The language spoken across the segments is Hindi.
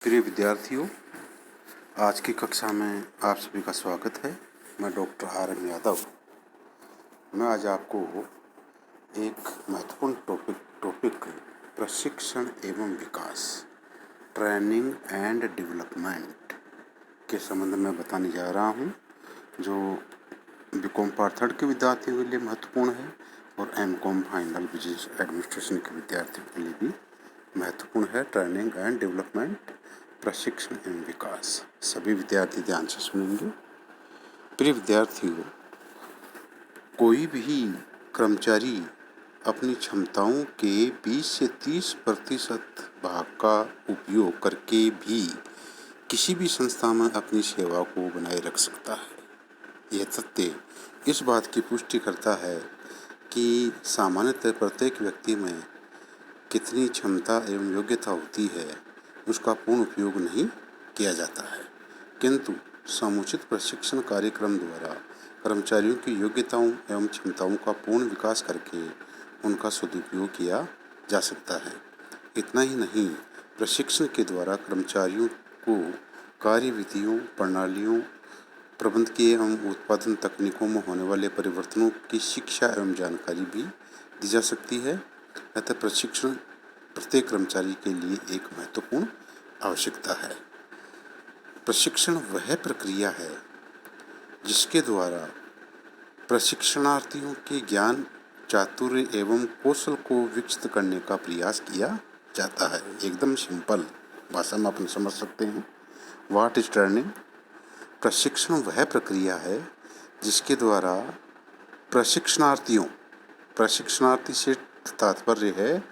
प्रिय विद्यार्थियों, आज की कक्षा में आप सभी का स्वागत है। मैं डॉक्टर आर.एम. यादव। मैं आज आपको एक महत्वपूर्ण टॉपिक प्रशिक्षण एवं विकास, ट्रेनिंग एंड डेवलपमेंट के संबंध में बताने जा रहा हूं, जो बीकॉम पार्ट 3 के विद्यार्थियों के लिए महत्वपूर्ण है और एमकॉम फाइनल बिजनेस एडमिनिस्ट्रेशन के विद्यार्थियों के लिए भी महत्वपूर्ण है। ट्रेनिंग एंड डेवलपमेंट, प्रशिक्षण एवं विकास। सभी विद्यार्थी ध्यान से सुनेंगे। प्रिय विद्यार्थियों, कोई भी कर्मचारी अपनी क्षमताओं के 20 से 30% भाग का उपयोग करके भी किसी भी संस्था में अपनी सेवा को बनाए रख सकता है। यह तथ्य इस बात की पुष्टि करता है कि सामान्यतः प्रत्येक व्यक्ति में कितनी क्षमता एवं योग्यता होती है, उसका पूर्ण उपयोग नहीं किया जाता है, किंतु समुचित प्रशिक्षण कार्यक्रम द्वारा कर्मचारियों की योग्यताओं एवं क्षमताओं का पूर्ण विकास करके उनका सदुपयोग किया जा सकता है। इतना ही नहीं, प्रशिक्षण के द्वारा कर्मचारियों को कार्यविधियों, प्रणालियों, प्रबंधकीय एवं उत्पादन तकनीकों में होने वाले परिवर्तनों की शिक्षा एवं जानकारी भी दी जा सकती है। अतः प्रशिक्षण प्रत्येक कर्मचारी के लिए एक महत्वपूर्ण आवश्यकता है। प्रशिक्षण वह प्रक्रिया है जिसके द्वारा प्रशिक्षणार्थियों के ज्ञान, चातुर्य एवं कौशल को विकसित करने का प्रयास किया जाता है। एकदम सिंपल भाषा में अपन समझ सकते हैं। What is training? प्रशिक्षण वह प्रक्रिया है जिसके द्वारा प्रशिक्षणार्थी से तात्पर्य है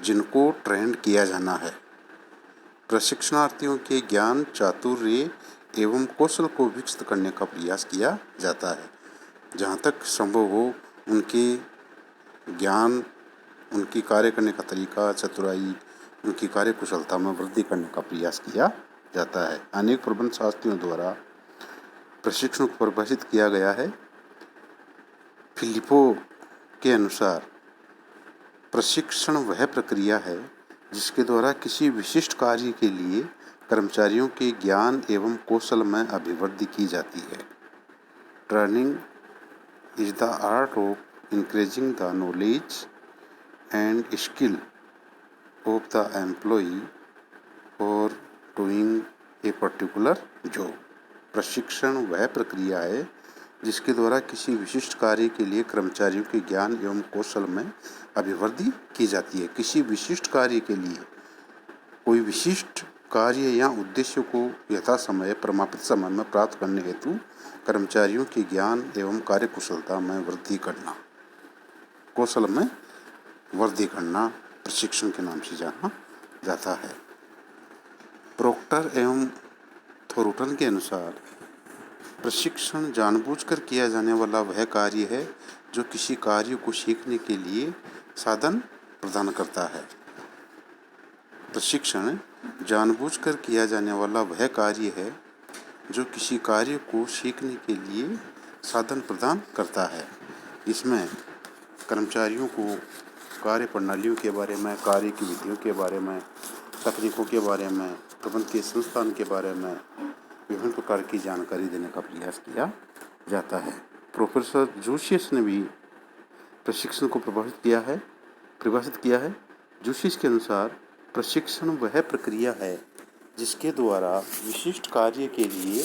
जिनको ट्रेंड किया जाना है, प्रशिक्षणार्थियों के ज्ञान, चातुर्य एवं कौशल को विकसित करने का प्रयास किया जाता है। जहाँ तक संभव हो उनके ज्ञान, उनकी कार्य करने का तरीका, चतुराई, उनकी कार्य कुशलता में वृद्धि करने का प्रयास किया जाता है। अनेक प्रबंध शास्त्रियों द्वारा प्रशिक्षण को परिभाषित किया गया है। फिलिपो के अनुसार प्रशिक्षण वह प्रक्रिया है जिसके द्वारा किसी विशिष्ट कार्य के लिए कर्मचारियों के ज्ञान एवं कौशल में अभिवृद्धि की जाती है। Training is the art of increasing the knowledge and skill of the employee for doing a particular job. प्रशिक्षण वह प्रक्रिया है जिसके द्वारा किसी विशिष्ट कार्य के लिए कर्मचारियों के ज्ञान एवं कौशल में अभिवृद्धि की जाती है। किसी विशिष्ट कार्य के लिए कोई विशिष्ट कार्य या उद्देश्य को यथासमय प्रमापित समय में प्राप्त करने हेतु कर्मचारियों के ज्ञान एवं कार्य कुशलता में वृद्धि करना, कौशल में वृद्धि करना प्रशिक्षण के नाम से जाना जाता है। प्रोक्टर एवं थोरुटन के अनुसार प्रशिक्षण जानबूझकर किया जाने वाला वह कार्य है जो किसी कार्य को सीखने के लिए साधन प्रदान करता है। प्रशिक्षण जानबूझकर किया जाने वाला वह कार्य है जो किसी कार्य को सीखने के लिए साधन प्रदान करता है। इसमें कर्मचारियों को कार्य प्रणालियों के बारे में, कार्य की विधियों के बारे में, तकनीकों के बारे में, प्रबंध के संस्थान के बारे में विभिन्न प्रकार की जानकारी देने का प्रयास किया जाता है। प्रोफेसर जूशियस ने भी प्रशिक्षण को परिभाषित किया है। जूशियस के अनुसार प्रशिक्षण वह प्रक्रिया है जिसके द्वारा विशिष्ट कार्य के लिए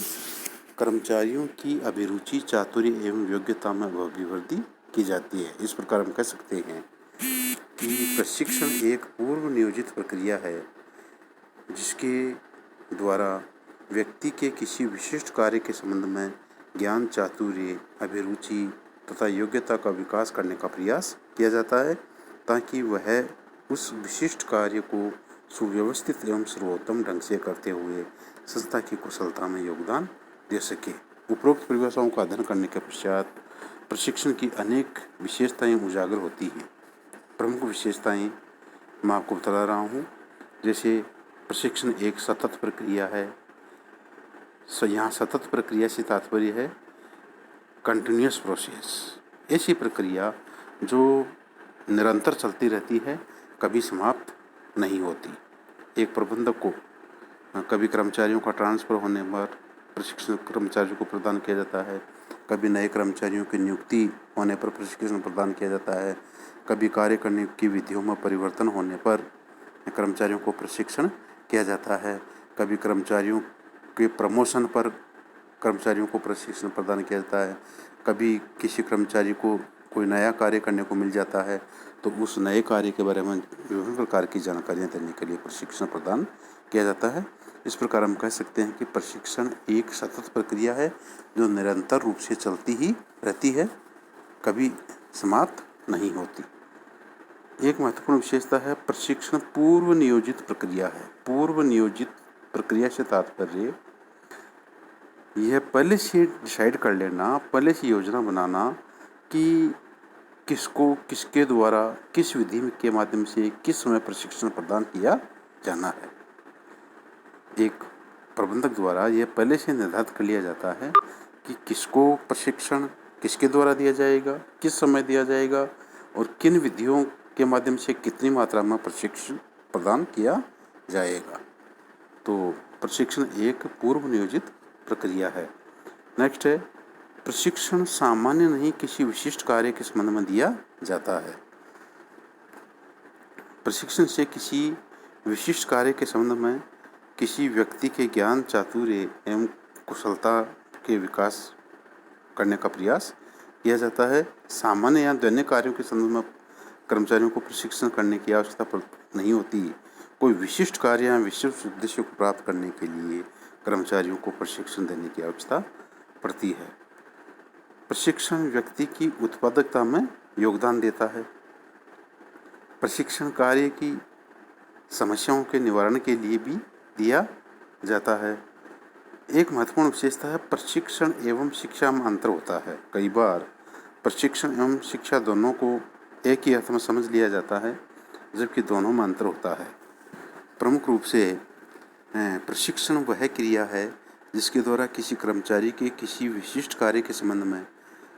कर्मचारियों की अभिरुचि, चातुर्य एवं योग्यता में अभिवृद्धि की जाती है। इस प्रकार हम कह सकते हैं कि प्रशिक्षण एक पूर्व नियोजित प्रक्रिया है जिसके द्वारा व्यक्ति के किसी विशिष्ट कार्य के संबंध में ज्ञान, चातुर्य, अभिरुचि तथा योग्यता का विकास करने का प्रयास किया जाता है ताकि वह उस विशिष्ट कार्य को सुव्यवस्थित एवं सर्वोत्तम ढंग से करते हुए संस्था की कुशलता में योगदान दे सके। उपरोक्त परिभाषाओं का अध्ययन करने के पश्चात प्रशिक्षण की अनेक विशेषताएं उजागर होती हैं। प्रमुख विशेषताएं मैं आपको बता रहा हूँ। जैसे प्रशिक्षण एक सतत प्रक्रिया है। यहाँ सतत प्रक्रिया से तात्पर्य है कंटिन्यूअस प्रोसेस, ऐसी प्रक्रिया जो निरंतर चलती रहती है, कभी समाप्त नहीं होती। एक प्रबंधक को कभी कर्मचारियों का ट्रांसफ़र होने पर प्रशिक्षण कर्मचारियों को प्रदान किया जाता है, कभी नए कर्मचारियों की नियुक्ति होने पर प्रशिक्षण प्रदान किया जाता है, कभी कार्य करने की विधियों में परिवर्तन होने पर कर्मचारियों को प्रशिक्षण किया जाता है, कभी कर्मचारियों के प्रमोशन पर कर्मचारियों को प्रशिक्षण प्रदान किया जाता है, कभी किसी कर्मचारी को कोई नया कार्य करने को मिल जाता है तो उस नए कार्य के बारे में विभिन्न प्रकार की जानकारियाँ देने के लिए प्रशिक्षण प्रदान किया जाता है। इस प्रकार हम कह सकते हैं कि प्रशिक्षण एक सतत प्रक्रिया है जो निरंतर रूप से चलती ही रहती है, कभी समाप्त नहीं होती। एक महत्वपूर्ण विशेषता है प्रशिक्षण पूर्व नियोजित प्रक्रिया है। पूर्व नियोजित प्रक्रिया से तात्पर्य यह पहले से डिसाइड कर लेना, पहले से योजना बनाना कि किसको किसके द्वारा किस विधि के माध्यम से किस समय प्रशिक्षण प्रदान किया जाना है। एक प्रबंधक द्वारा यह पहले से निर्धारित कर लिया जाता है कि किसको प्रशिक्षण किसके द्वारा दिया जाएगा, किस समय दिया जाएगा और किन विधियों के माध्यम से कितनी मात्रा में प्रशिक्षण प्रदान किया जाएगा। तो प्रशिक्षण एक पूर्व नियोजित प्रक्रिया है। नेक्स्ट है प्रशिक्षण सामान्य नहीं किसी विशिष्ट कार्य के संबंध में दिया जाता है। प्रशिक्षण से किसी विशिष्ट कार्य के संबंध में किसी व्यक्ति के ज्ञान चातुर्य एवं कुशलता के विकास करने का प्रयास किया जाता है। सामान्य या दैनिक कार्यों के संबंध में कर्मचारियों को प्रशिक्षण करने की आवश्यकता नहीं होती। कोई विशिष्ट कार्य या विशिष्ट उद्देश्य को प्राप्त करने के लिए कर्मचारियों को प्रशिक्षण देने की आवश्यकता पड़ती है। प्रशिक्षण व्यक्ति की उत्पादकता में योगदान देता है। प्रशिक्षण कार्य की समस्याओं के निवारण के लिए भी दिया जाता है। एक महत्वपूर्ण विशेषता है प्रशिक्षण एवं शिक्षा में अंतर होता है। कई बार प्रशिक्षण एवं शिक्षा दोनों को एक ही अर्थ में समझ लिया जाता है, जबकि दोनों में अंतर होता है। प्रमुख रूप से प्रशिक्षण वह क्रिया है जिसके द्वारा किसी कर्मचारी के किसी विशिष्ट कार्य के संबंध में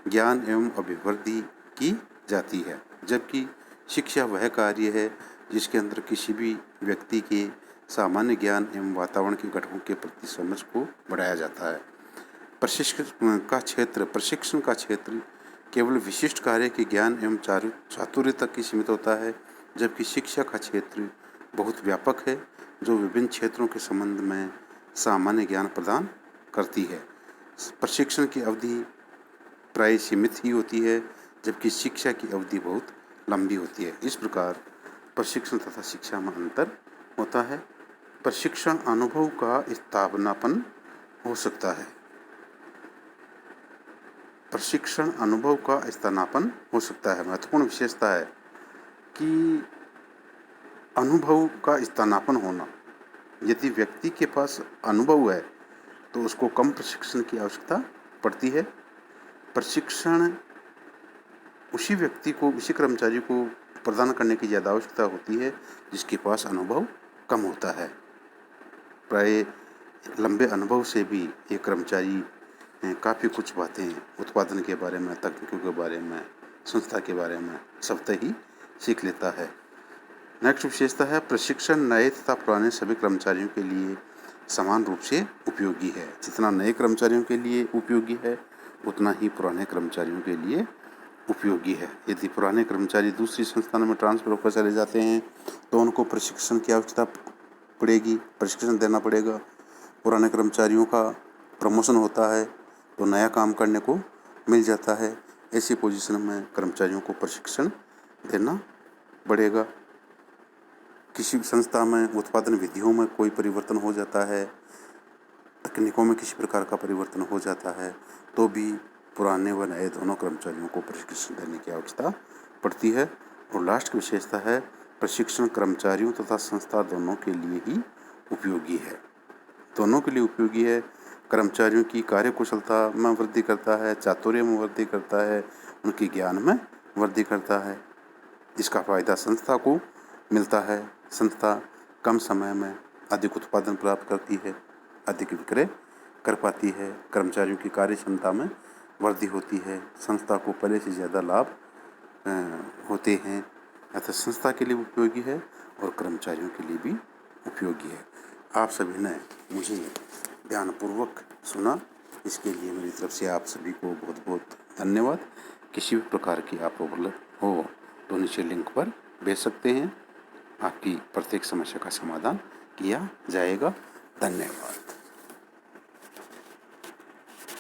ज्ञान एवं अभिवृद्धि की जाती है, जबकि शिक्षा वह कार्य है जिसके अंदर किसी भी व्यक्ति के सामान्य ज्ञान एवं वातावरण के घटकों के प्रति समझ को बढ़ाया जाता है। प्रशिक्षण का क्षेत्र केवल विशिष्ट कार्य के ज्ञान एवं चातुर्य तक ही सीमित होता है, जबकि शिक्षा का क्षेत्र बहुत व्यापक है जो विभिन्न क्षेत्रों के संबंध में सामान्य ज्ञान प्रदान करती है। प्रशिक्षण की अवधि प्राय सीमित ही होती है, जबकि शिक्षा की अवधि बहुत लंबी होती है। इस प्रकार प्रशिक्षण तथा शिक्षा में अंतर होता है। प्रशिक्षण अनुभव का स्थापनापन हो सकता है। प्रशिक्षण अनुभव का स्थानापन हो सकता है। महत्वपूर्ण विशेषता है कि अनुभव का स्थानापन होना। यदि व्यक्ति के पास अनुभव है तो उसको कम प्रशिक्षण की आवश्यकता पड़ती है। प्रशिक्षण उसी व्यक्ति को उसी कर्मचारी को प्रदान करने की ज़्यादा आवश्यकता होती है जिसके पास अनुभव कम होता है। प्राय लंबे अनुभव से भी एक कर्मचारी काफ़ी कुछ बातें उत्पादन के बारे में, तकनीकों के बारे में, संस्था के बारे में स्वतः ही सीख लेता है। नेक्स्ट विशेषता है प्रशिक्षण नए तथा पुराने सभी कर्मचारियों के लिए समान रूप से उपयोगी है। जितना नए कर्मचारियों के लिए उपयोगी है उतना ही पुराने कर्मचारियों के लिए उपयोगी है। यदि पुराने कर्मचारी दूसरी संस्थानों में ट्रांसफ़र होकर चले जाते हैं तो उनको प्रशिक्षण की आवश्यकता पड़ेगी, प्रशिक्षण देना पड़ेगा। पुराने कर्मचारियों का प्रमोशन होता है तो नया काम करने को मिल जाता है। ऐसी पोजीशन में कर्मचारियों को प्रशिक्षण देना पड़ेगा। किसी संस्था में उत्पादन विधियों में कोई परिवर्तन हो जाता है, तकनीकों में किसी प्रकार का परिवर्तन हो जाता है तो भी पुराने व नए दोनों कर्मचारियों को प्रशिक्षण देने की आवश्यकता पड़ती है। और लास्ट की विशेषता है प्रशिक्षण कर्मचारियों तथा संस्था दोनों के लिए ही उपयोगी है। दोनों के लिए उपयोगी है। कर्मचारियों की कार्यकुशलता में वृद्धि करता है, चातुर्य में वृद्धि करता है, उनके ज्ञान में वृद्धि करता है। इसका फ़ायदा संस्था को मिलता है। संस्था कम समय में अधिक उत्पादन प्राप्त करती है, अधिक विक्रय कर पाती है। कर्मचारियों की कार्य क्षमता में वृद्धि होती है। संस्था को पहले से ज़्यादा लाभ होते हैं। अतः संस्था के लिए उपयोगी है और कर्मचारियों के लिए भी उपयोगी है। आप सभी ने मुझे ध्यानपूर्वक सुना, इसके लिए मेरी तरफ से आप सभी को बहुत बहुत धन्यवाद। किसी भी प्रकार की आप प्रॉब्लम हो तो नीचे लिंक पर भेज सकते हैं, आपकी प्रत्येक समस्या का समाधान किया जाएगा। धन्यवाद।